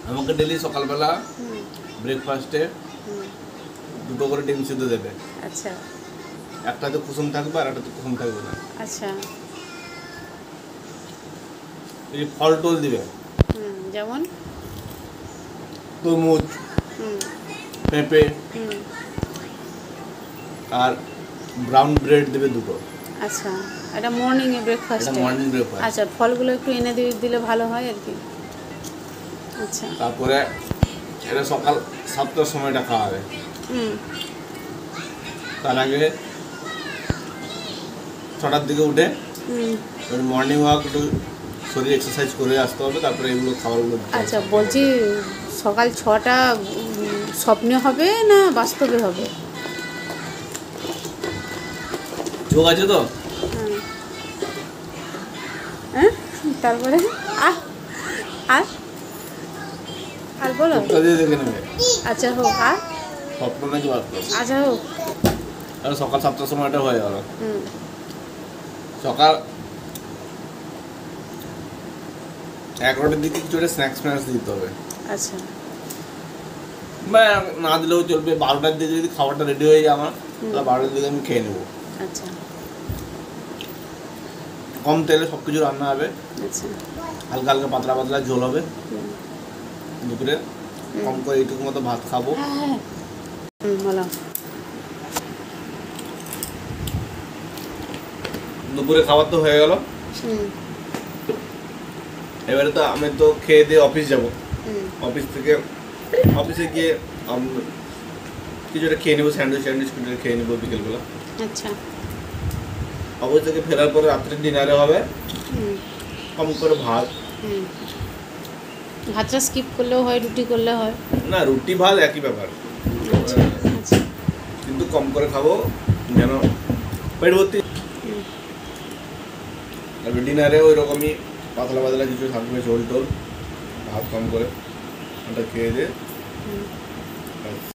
আমাকে ডেলি সকালবেলা হুম ব্রেকফাস্টে হুম দুটো করে ডিম সিদ্ধ দেবে। আচ্ছা একটাতে কুসুম থাকবে আর একটাতে কুসুম থাকবে না। আচ্ছা এই ফল টল দিবে, যেমন তরমুজ, হুম পেঁপে হুম আর ব্রাউন ব্রেড দেবে দুটো। আচ্ছা এটা মর্নিংয়ে এটা ব্রেকফাস্টে। Morning breakfast. আচ্ছা ফলগুলো একটু এনে দিলে ভালো হয় আর কি। আচ্ছা তারপরে এটা সকাল 7টার সময়টা খাওয়া হবে। হুম তার আগে 6টার দিকে উঠে হুম মর্নিং ওয়াক একটু শরীর এক্সারসাইজ করে আসতে হবে, তারপরে এগুলো খাবারগুলো দিতে হবে। আচ্ছা বলছি সকাল 6টা স্বপ্নে হবে না বাস্তবে হবে? যোগ আছে তো? হুম হ্যাঁ তারপরে আর আর আর বলো। যোগটা দিয়ে দেখে নেবে আচ্ছা হোক আর স্বপ্ন নাকি বাস্তব। আচ্ছা হোক। আর সকাল 7টার সময়টা হয়ে গেল। হুম সকাল 11টার দিকে কিছু একটা স্ন্যাক্স দিতে হবে, আচ্ছা বা না দিলেও চলবে। 12টার দিকে যদি খাবারটা রেডি হয়ে যায় আমার, তাহলে 12টার দিকে আমি খেয়ে নেবো। আচ্ছা কম তেলে সব কিছু রান্না হবে, আচ্ছা হালকা হালকা পাতলা পাতলা ঝোল হবে। হুম দুপুরে কম করে এইটুকু মতো ভাত খাবো। হ্যাঁ বলো। দুপুরে খাবার তো হয়ে গেল, হুম এবারে তো আমি তো খেয়ে দিয়ে অফিস যাব। হুম অফিস থেকে অফিসে গিয়ে কিছু একটা খেয়ে নেবো, স্যান্ডউইচ কিছু খেয়ে নেবো বিকেলবেলা। আচ্ছা অফিস থেকে ফেরার পরে রাত্রে ডিনারে হবে হুম কম করে ভাত। হুম ভাতটা স্কিপ করলেও হয়, রুটি করলে হয়। না, রুটি ভাত একই ব্যাপার, আচ্ছা আচ্ছা কিন্তু কম করে খাবো যেন পেট ভর্তি। তারপরে ডিনারে ওই রকমই পাতলা পাতলা কিছু থাকবে, ঝোল টোল, ভাত কম করে ওটা খেয়ে দিয়ে হুম